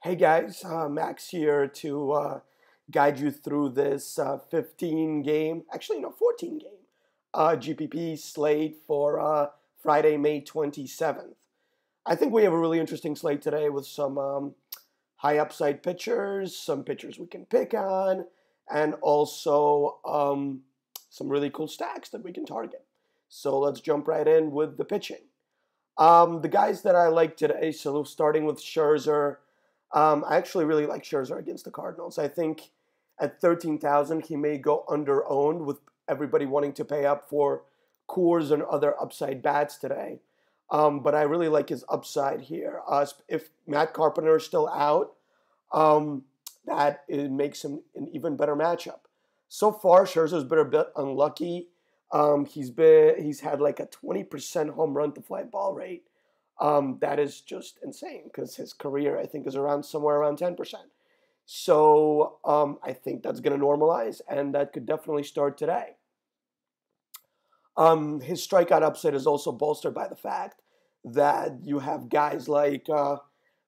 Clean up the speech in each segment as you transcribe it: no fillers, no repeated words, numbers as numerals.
Hey guys, Max here to guide you through this 15 game, actually no, 14 game GPP slate for Friday, May 27th. I think we have a really interesting slate today with some high upside pitchers, some pitchers we can pick on, and also some really cool stacks that we can target. So let's jump right in with the pitching. The guys that I like today, so starting with Scherzer. I actually really like Scherzer against the Cardinals. I think at 13,000 he may go under-owned with everybody wanting to pay up for Coors and other upside bats today. But I really like his upside here. If Matt Carpenter is still out, makes him an even better matchup. So far, Scherzer's been a bit unlucky. He's had like a 20% home run to fly ball rate. That is just insane because his career, I think, is somewhere around 10%. So I think that's going to normalize, and that could definitely start today. His strikeout upside is also bolstered by the fact that you have guys like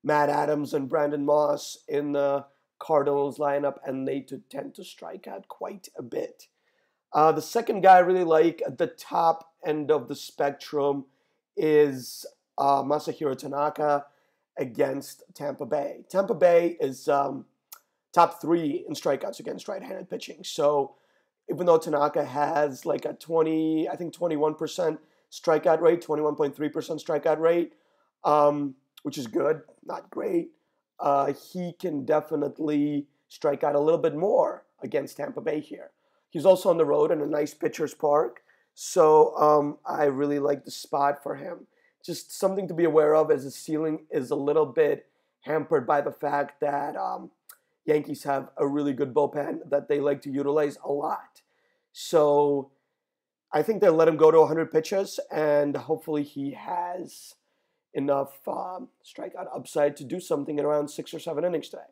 Matt Adams and Brandon Moss in the Cardinals lineup, and they tend to strike out quite a bit. The second guy I really like at the top end of the spectrum is Masahiro Tanaka against Tampa Bay. Tampa Bay is top 3 in strikeouts against right-handed pitching. So even though Tanaka has like a 21% strikeout rate, 21.3% strikeout rate, which is good, not great, he can definitely strike out a little bit more against Tampa Bay here. He's also on the road in a nice pitcher's park. So I really like the spot for him. Just something to be aware of as his ceiling is a little bit hampered by the fact that Yankees have a really good bullpen that they like to utilize a lot. So I think they'll let him go to 100 pitches, and hopefully he has enough strikeout upside to do something in around 6 or 7 innings today.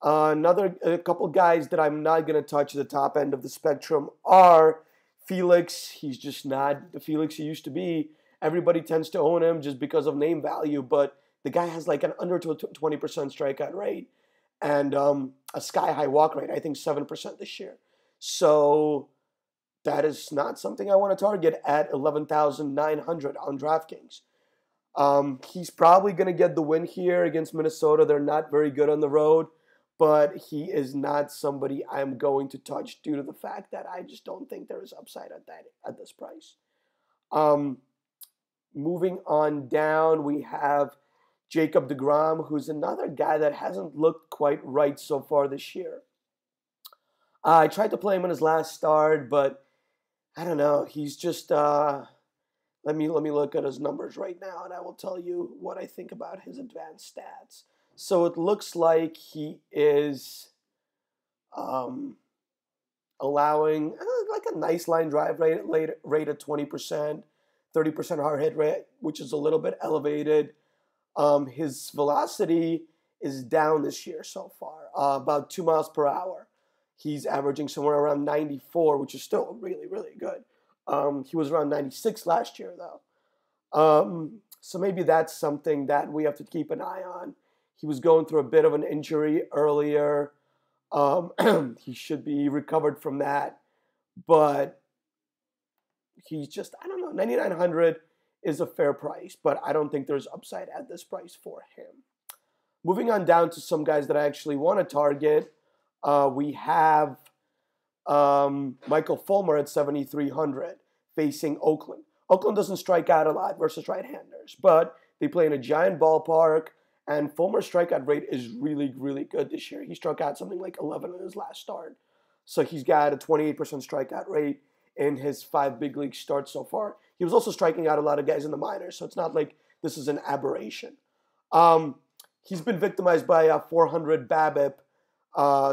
A couple guys that I'm not going to touch at the top end of the spectrum are Felix. He's just not the Felix he used to be. Everybody tends to own him just because of name value, but the guy has like an under 20% strikeout rate and a sky-high walk rate, I think 7% this year. So that is not something I want to target at 11,900 on DraftKings. He's probably going to get the win here against Minnesota. They're not very good on the road, but he is not somebody I'm going to touch due to the fact that I just don't think there is upside at this price. Moving on down, we have Jacob deGrom, who's another guy that hasn't looked quite right so far this year. I tried to play him in his last start, but I don't know. He's just let me look at his numbers right now, and I will tell you what I think about his advanced stats. So it looks like he is allowing like a nice line drive rate at 20%. 30% hard hit rate, which is a little bit elevated. His velocity is down this year so far, about 2 miles per hour. He's averaging somewhere around 94, which is still really, really good. He was around 96 last year, though. So maybe that's something that we have to keep an eye on. He was going through a bit of an injury earlier. He should be recovered from that. But he's just, I don't know, 9,900 is a fair price, but I don't think there's upside at this price for him. Moving on down to some guys that I actually want to target, we have Michael Fulmer at 7,300 facing Oakland. Oakland doesn't strike out a lot versus right-handers, but they play in a giant ballpark, and Fulmer's strikeout rate is really, really good this year. He struck out something like 11 in his last start. So he's got a 28% strikeout rate in his 5 big league starts so far. He was also striking out a lot of guys in the minors, so it's not like this is an aberration. He's been victimized by a 400 BABIP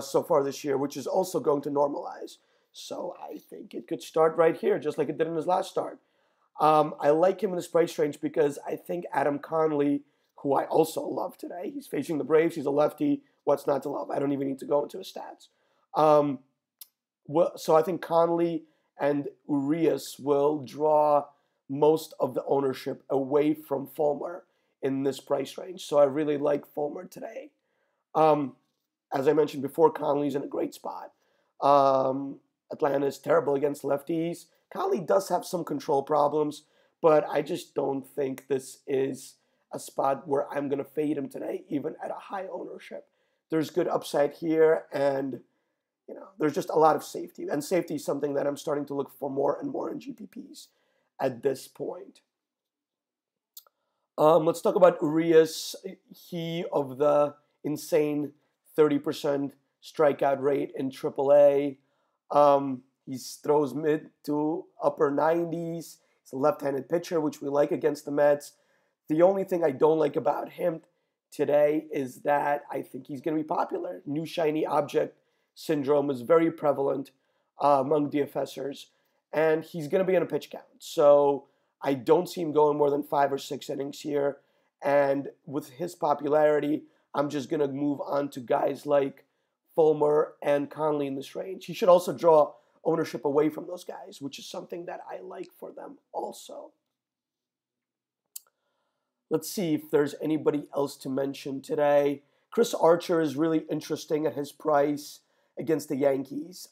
so far this year, which is also going to normalize. So I think it could start right here, just like it did in his last start. I like him in this price range because I think Adam Conley, who I also love today, he's facing the Braves. He's a lefty. What's not to love? I don't even need to go into his stats. So I think Conley and Urias will draw most of the ownership away from Fulmer in this price range. So I really like Fulmer today. Um, as I mentioned before, Conley's in a great spot. Atlanta is terrible against lefties. Conley does have some control problems, but I just don't think this is a spot where I'm going to fade him today, even at a high ownership. There's good upside here, and there's just a lot of safety. And safety is something that I'm starting to look for more and more in GPPs at this point. Let's talk about Urias. He of the insane 30% strikeout rate in AAA. He throws mid to upper 90s. He's a left-handed pitcher, which we like against the Mets. The only thing I don't like about him today is that I think he's going to be popular. New shiny object syndrome is very prevalent among DFSers, and he's going to be in a pitch count. So I don't see him going more than 5 or 6 innings here. And with his popularity, I'm just going to move on to guys like Fulmer and Conley in this range. He should also draw ownership away from those guys, which is something that I like for them also. Let's see if there's anybody else to mention today. Chris Archer is really interesting at his price against the Yankees.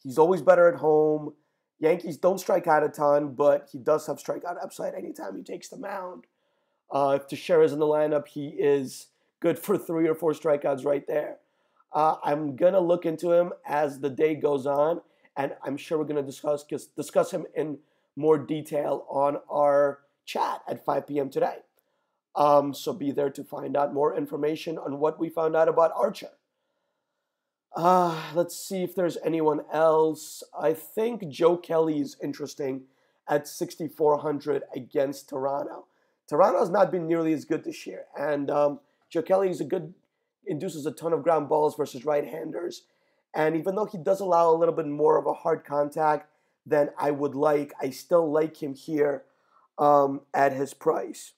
He's always better at home. Yankees don't strike out a ton, but he does have strikeout upside anytime he takes the mound. If Teixeira's in the lineup, he is good for 3 or 4 strikeouts right there. I'm going to look into him as the day goes on, and I'm sure we're going to discuss him in more detail on our chat at 5 p.m. today. So be there to find out more information on what we found out about Archer. Let's see if there's anyone else. I think Joe Kelly is interesting at 6,400 against Toronto. Toronto has not been nearly as good this year, and Joe Kelly induces a ton of ground balls versus right-handers. And even though he does allow a little bit more of a hard contact than I would like, I still like him here at his price.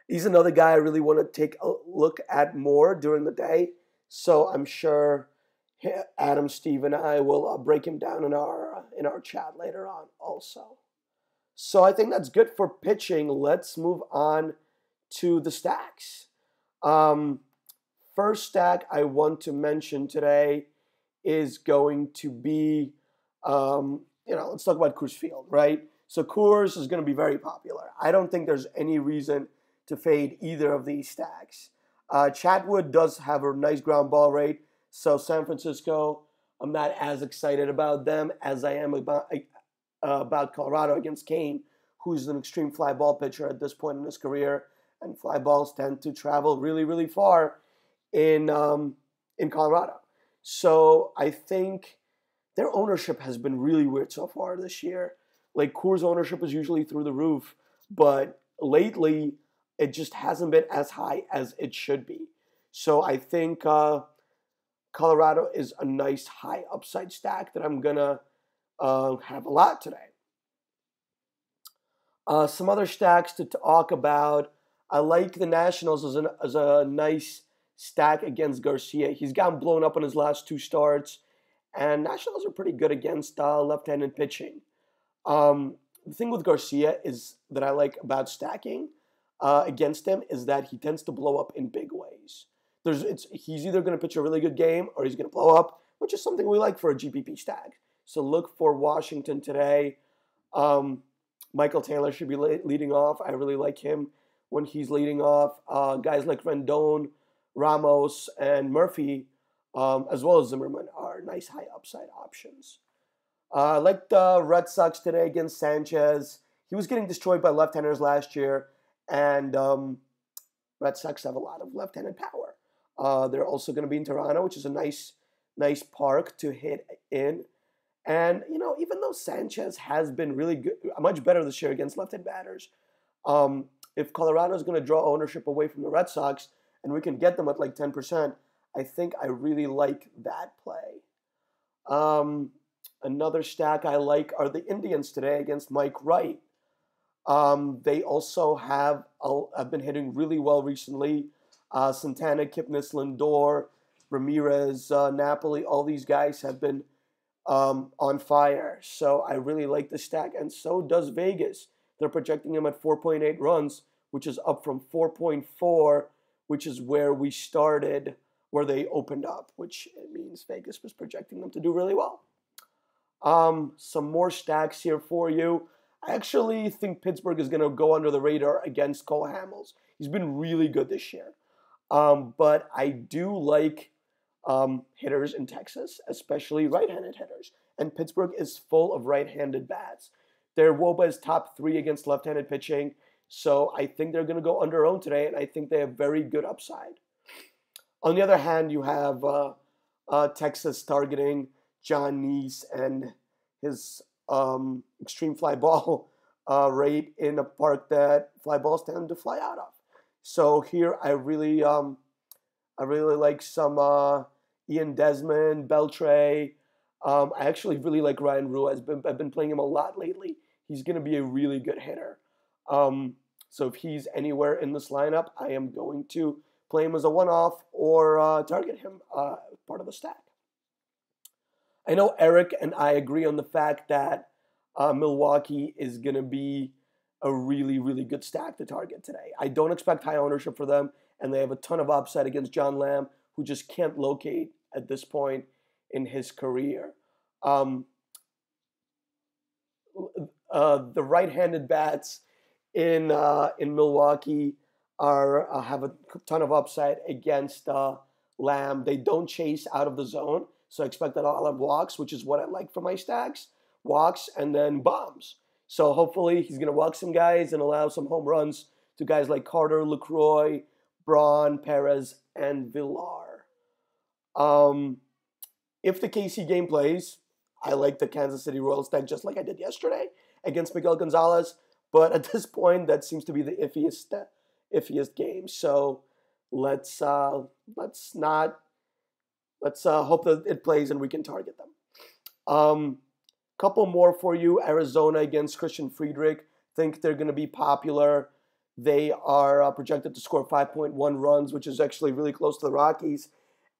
He's another guy I really want to take a look at more during the day. So I'm sure Adam, Steve, and I will break him down in our chat later on also. So I think that's good for pitching. Let's move on to the stacks. First stack I want to mention today is going to be, let's talk about Coors Field, right? So Coors is going to be very popular. I don't think there's any reason to fade either of these stacks. Chatwood does have a nice ground ball rate, so San Francisco, I'm not as excited about them as I am about Colorado against Kane, who's an extreme fly ball pitcher at this point in his career, and fly balls tend to travel really, really far in Colorado. So I think their ownership has been really weird so far this year. Like Coors ownership is usually through the roof, but lately it just hasn't been as high as it should be. So I think Colorado is a nice high upside stack that I'm going to have a lot today. Some other stacks to talk about. I like the Nationals as a nice stack against Garcia. He's gotten blown up on his last 2 starts, and Nationals are pretty good against left-handed pitching. The thing with Garcia is that I like about stacking against him is that he tends to blow up in big ways. He's either going to pitch a really good game or he's going to blow up, which is something we like for a GPP stack. So look for Washington today. Michael Taylor should be leading off. I really like him when he's leading off. Guys like Rendon, Ramos, and Murphy, as well as Zimmerman, are nice high upside options. I like the Red Sox today against Sanchez. He was getting destroyed by left-handers last year, and Red Sox have a lot of left-handed power. They're also going to be in Toronto, which is a nice park to hit in. And, even though Sanchez has been really good, much better this year against left-handed batters, if Colorado is going to draw ownership away from the Red Sox and we can get them at like 10%, I think I really like that play. Another stack I like are the Indians today against Mike Wright. They also have been hitting really well recently. Santana, Kipnis, Lindor, Ramirez, Napoli, all these guys have been on fire. So I really like the stack, and so does Vegas. They're projecting him at 4.8 runs, which is up from 4.4, which is where we started, where they opened up, which means Vegas was projecting them to do really well. Some more stacks here for you. I actually think Pittsburgh is going to go under the radar against Cole Hamels. He's been really good this year. But I do like hitters in Texas, especially right-handed hitters. And Pittsburgh is full of right-handed bats. Their WOBA is top 3 against left-handed pitching. So I think they're going to go under own today, and I think they have very good upside. On the other hand, you have Texas targeting John Neese and his extreme fly ball rate in a park that fly balls tend to fly out of. So here I really like some Ian Desmond, Beltre. I actually really like Ryan Rua. I've been playing him a lot lately. He's going to be a really good hitter. So if he's anywhere in this lineup, I am going to play him as a one-off or target him part of the stack. I know Eric and I agree on the fact that Milwaukee is going to be a really, really good stack to target today. I don't expect high ownership for them, and they have a ton of upside against John Lamb, who just can't locate at this point in his career. The right-handed bats in Milwaukee have a ton of upside against Lamb. They don't chase out of the zone, so I expect that I'll have walks, which is what I like for my stacks. Walks and then bombs. So hopefully he's going to walk some guys and allow some home runs to guys like Carter, LaCroix, Braun, Perez, and Villar. If the KC game plays, I like the Kansas City Royals stack just like I did yesterday against Miguel Gonzalez. But at this point, that seems to be the iffiest game. So let's hope that it plays and we can target them. Couple more for you. Arizona against Christian Friedrich. Think they're going to be popular. They are projected to score 5.1 runs, which is actually really close to the Rockies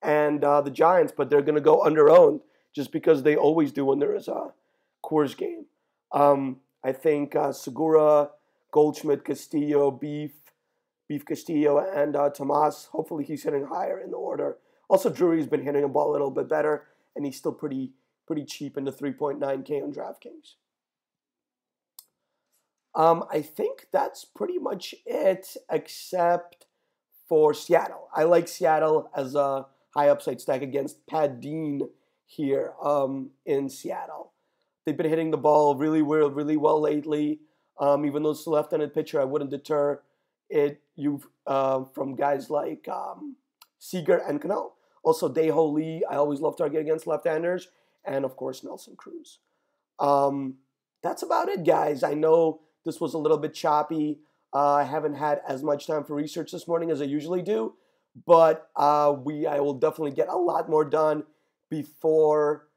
and the Giants, but they're going to go under-owned just because they always do when there is a Coors game. I think Segura, Goldschmidt, Castillo, Beef Castillo, and Tomas. Hopefully he's hitting higher in the order. Also, Drury's been hitting the ball a little bit better, and he's still pretty cheap in the 3.9K on DraftKings. I think that's pretty much it, except for Seattle. I like Seattle as a high upside stack against Pat Dean here in Seattle. They've been hitting the ball really well lately. Even though it's a left-handed pitcher, I wouldn't deter from guys like Seager and Cano. Also, Dae-Ho Lee, I always love targeting against left-handers. And, of course, Nelson Cruz. That's about it, guys. I know this was a little bit choppy. I haven't had as much time for research this morning as I usually do. But I will definitely get a lot more done before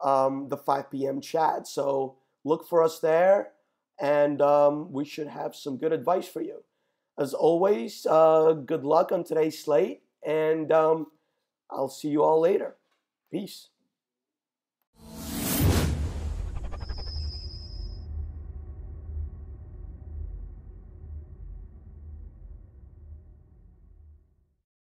the 5 p.m. chat. So look for us there, and we should have some good advice for you. As always, good luck on today's slate, and I'll see you all later. Peace.